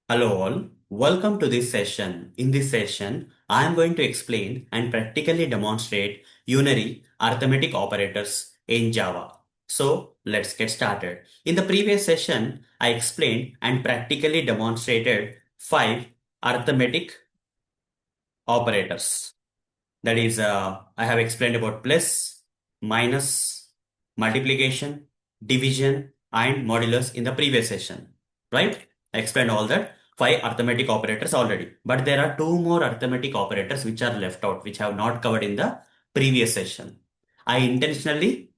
Hello all, welcome to this session. In this session, I am going to explain and practically demonstrate unary arithmetic operators in Java. So let's get started. In the previous session, I explained and practically demonstrated 5 arithmetic operators. That is, I have explained about plus, minus, multiplication, division, and modulus in the previous session, right? I explained all that 5 arithmetic operators already. But there are 2 more arithmetic operators which are left out, which I have not covered in the previous session. I intentionally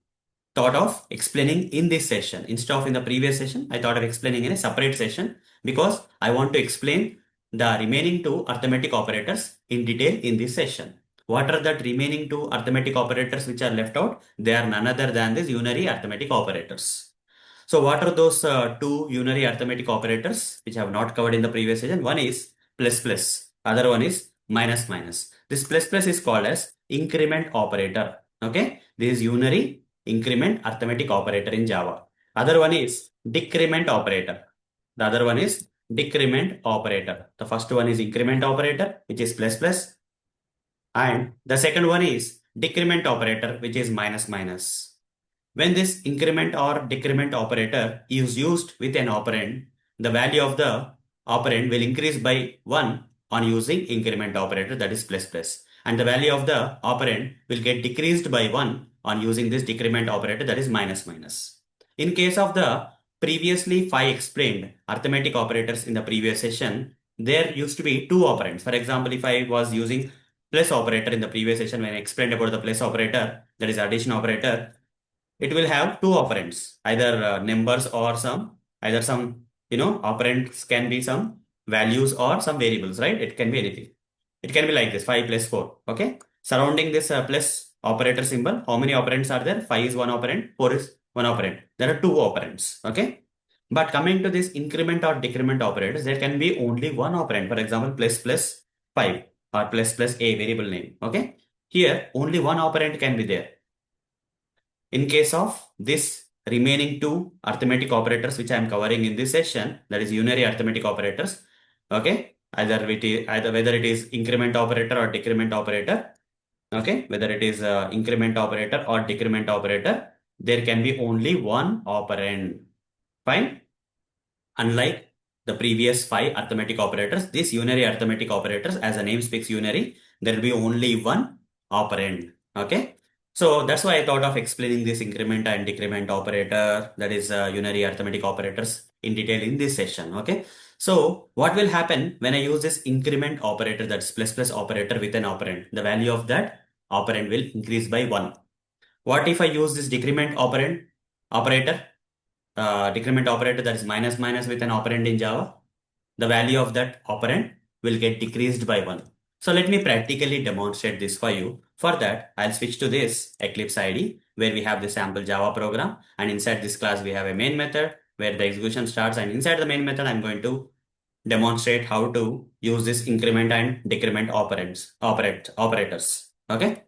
thought of explaining in this session. Instead of in the previous session, I thought of explaining in a separate session because I want to explain the remaining 2 arithmetic operators in detail in this session. What are the remaining 2 arithmetic operators which are left out? They are none other than these unary arithmetic operators. So what are those 2 unary arithmetic operators which I have not covered in the previous session? One is plus plus, other one is minus minus. This plus plus is called as increment operator. Okay, this is unary increment arithmetic operator in Java. Other one is decrement operator. The other one is decrement operator. The first one is increment operator, which is plus plus, and the second one is decrement operator, which is minus minus. When this increment or decrement operator is used with an operand, the value of the operand will increase by 1 on using increment operator, that is plus plus. And the value of the operand will get decreased by 1 on using this decrement operator, that is minus minus. In case of the previously 5 explained arithmetic operators in the previous session, there used to be 2 operands. For example, if I was using plus operator in the previous session when I explained about the plus operator, that is addition operator, it will have 2 operands, either numbers or either some, operands can be some values or some variables, right? It can be anything. It can be like this, 5 plus 4, okay? Surrounding this plus operator symbol, how many operands are there? 5 is one operand, 4 is one operand. There are 2 operands, okay? But coming to this increment or decrement operators, there can be only one operand. For example, plus plus 5 or plus plus a variable name, okay? Here, only one operand can be there. In case of this remaining 2 arithmetic operators which I am covering in this session, that is unary arithmetic operators, okay, either whether it is increment operator or decrement operator, okay, whether it is increment operator or decrement operator, there can be only one operand. Fine. Unlike the previous 5 arithmetic operators, these unary arithmetic operators, as the name speaks unary, there will be only one operand. Okay. So that's why I thought of explaining this increment and decrement operator, that is unary arithmetic operators in detail in this session. Okay. So what will happen when I use this increment operator, that's plus plus operator with an operand? The value of that operand will increase by 1. What if I use this decrement operator? Decrement operator, that is minus minus with an operand in Java, the value of that operand will get decreased by 1. So let me practically demonstrate this for you. For that, I'll switch to this Eclipse IDE where we have the sample Java program, and inside this class we have a main method where the execution starts, and inside the main method I'm going to demonstrate how to use this increment and decrement operators. Okay,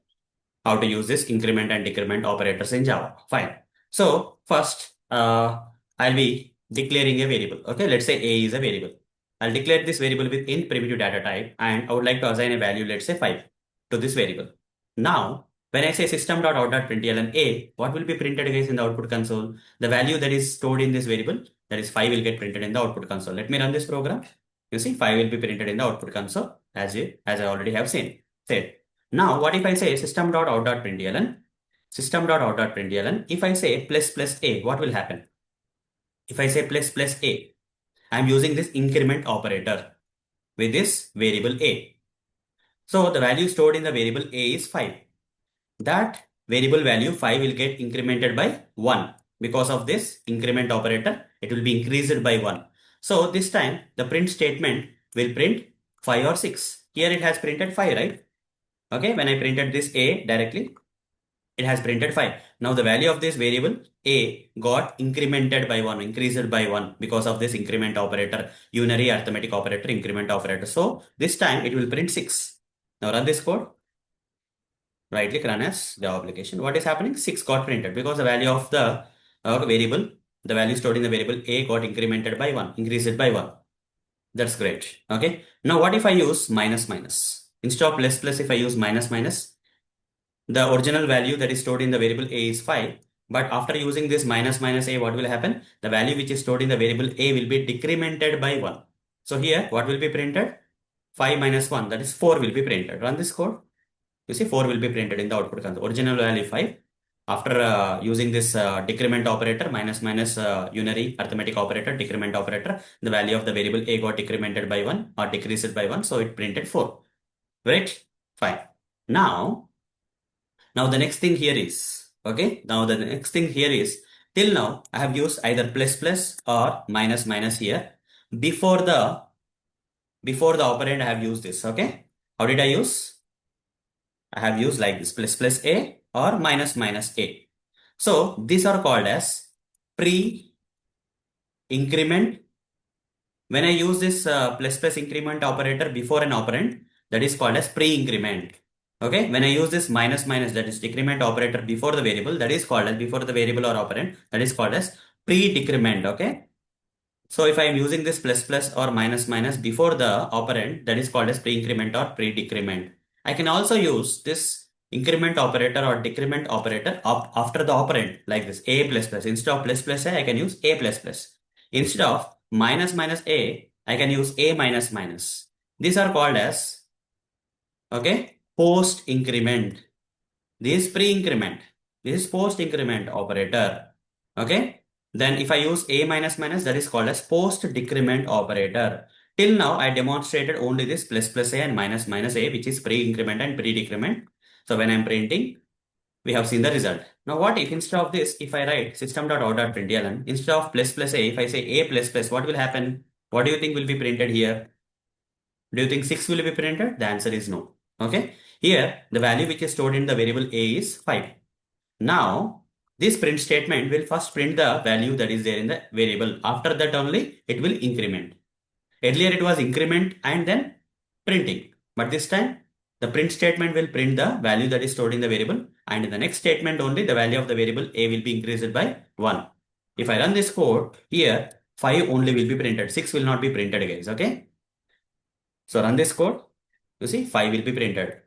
how to use this increment and decrement operators in Java. Fine. So first, I'll be declaring a variable. Okay, let's say a is a variable. I'll declare this variable with int primitive data type, and I would like to assign a value, let's say 5, to this variable. Now, when I say System.out.println a, what will be printed guys in the output console? The value that is stored in this variable, that is 5, will get printed in the output console. Let me run this program. You see, 5 will be printed in the output console as I already have said. Now, what if I say system.out.println, if I say plus plus a, what will happen? If I say plus plus a, I'm using this increment operator with this variable a. So the value stored in the variable a is 5. That variable value 5 will get incremented by 1. Because of this increment operator, it will be increased by 1. So this time the print statement will print 5 or 6. Here it has printed 5, right? Okay, when I printed this a directly, it has printed 5. Now the value of this variable a got incremented by 1, increased by 1 because of this increment operator, unary arithmetic operator, increment operator. So this time it will print 6. Now run this code. Right click, run as Java application. What is happening? 6 got printed because the value of the variable, the value stored in the variable a got incremented by 1, increased by 1. That's great. Okay. Now what if I use minus minus? Instead of plus plus, if I use minus minus, the original value that is stored in the variable a is 5. But after using this minus minus a, what will happen? The value which is stored in the variable a will be decremented by 1. So here, what will be printed? 5 minus 1, that is 4 will be printed. Run this code. You see 4 will be printed in the output console. Original value 5. After using this decrement operator, minus minus unary arithmetic operator, decrement operator, the value of the variable a got decremented by 1 or decreased by 1. So it printed 4. Right? Fine. Now the next thing here is, okay, now the next thing here is, till now I have used either plus plus or minus minus here. Before the operand I have used this, okay. How did I use? I have used like this, plus plus a or minus minus a. So these are called as pre-increment. When I use this plus plus increment operator before an operand, that is called as pre-increment. Okay, when I use this minus minus, that is decrement operator before the variable, that is called as before the variable or operand, that is called as pre-decrement. Okay, so if I am using this plus plus or minus minus before the operand, that is called as pre-increment or pre-decrement. I can also use this increment operator or decrement operator after the operand like this a plus plus. Instead of plus plus a, I can use a plus plus. Instead of minus minus a, I can use a minus minus. These are called as, okay, post-increment. This is pre-increment. This is post-increment operator. Okay. Then if I use a minus minus, that is called as post-decrement operator. Till now, I demonstrated only this plus plus a and minus minus a, which is pre-increment and pre-decrement. So when I'm printing, we have seen the result. Now what if instead of this, if I write System.out.println, instead of plus plus a, if I say a plus plus, what will happen? What do you think will be printed here? Do you think 6 will be printed? The answer is no. Okay. Here, the value which is stored in the variable a is 5. Now, this print statement will first print the value that is there in the variable. After that only, it will increment. Earlier, it was increment and then printing. But this time, the print statement will print the value that is stored in the variable. And in the next statement only, the value of the variable a will be increased by 1. If I run this code, here, 5 only will be printed. 6 will not be printed, guys. Okay. So run this code. You see, 5 will be printed.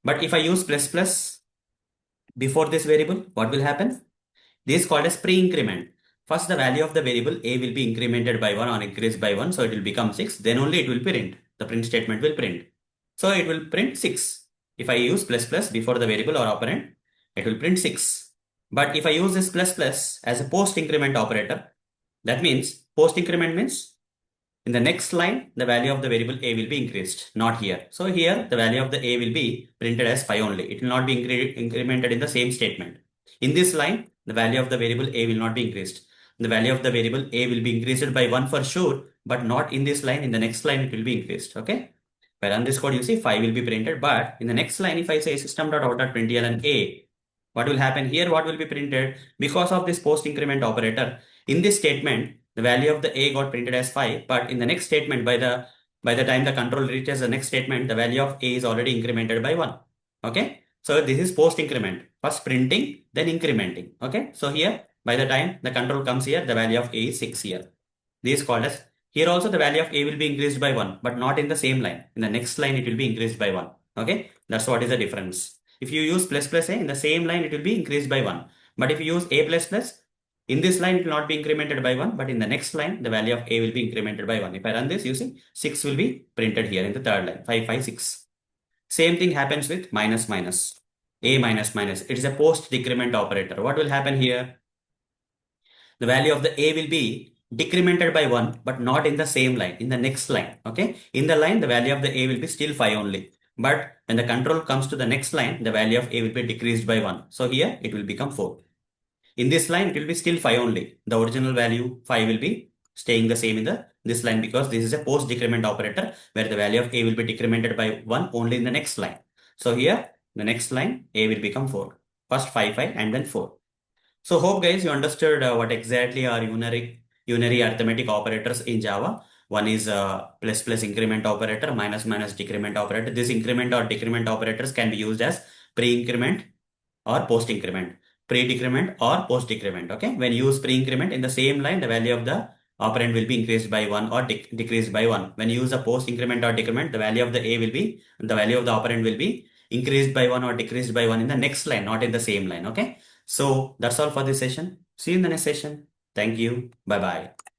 But if I use plus plus before this variable, what will happen? This is called as pre-increment. First, the value of the variable a will be incremented by 1 or increased by 1. So it will become 6. Then only it will print. The print statement will print. So it will print 6. If I use plus plus before the variable or operand, it will print 6. But if I use this plus plus as a post-increment operator, that means post-increment means in the next line, the value of the variable a will be increased, not here. So here, the value of the a will be printed as 5 only. It will not be incremented in the same statement. In this line, the value of the variable a will not be increased. The value of the variable a will be increased by 1 for sure, but not in this line. In the next line, it will be increased. Okay. If I run this code, you see 5 will be printed, but in the next line, if I say system.out.println a, what will happen here? What will be printed? Because of this post-increment operator, in this statement, the value of the a got printed as 5, but in the next statement, by the time the control reaches the next statement, the value of a is already incremented by 1. Okay. So this is post-increment. First printing, then incrementing. Okay. So here, by the time the control comes here, the value of a is 6 here. This is called as, here also the value of a will be increased by 1, but not in the same line. In the next line, it will be increased by 1. Okay. That's what is the difference. If you use plus plus a, in the same line, it will be increased by 1. But if you use a plus plus, in this line, it will not be incremented by 1, but in the next line, the value of a will be incremented by 1. If I run this, you see 6 will be printed here in the third line, 5, 5, 6. Same thing happens with minus minus, a minus minus. It is a post-decrement operator. What will happen here? The value of the a will be decremented by 1, but not in the same line, in the next line. Okay. In the line, the value of the a will be still 5 only. But when the control comes to the next line, the value of a will be decreased by 1. So here it will become 4. In this line, it will be still 5 only. The original value 5 will be staying the same in this line because this is a post-decrement operator where the value of a will be decremented by 1 only in the next line. So here, the next line, a will become 4. First 5, 5 and then 4. So hope guys you understood what exactly are unary arithmetic operators in Java. One is plus plus increment operator, minus minus decrement operator. This increment or decrement operators can be used as pre-increment or post-increment. Pre-decrement or post-decrement. Okay. When you use pre-increment in the same line, the value of the operand will be increased by 1 or decreased by 1. When you use a post increment or decrement, the value of the value of the operand will be increased by 1 or decreased by 1 in the next line, not in the same line. Okay. So that's all for this session. See you in the next session. Thank you. Bye bye.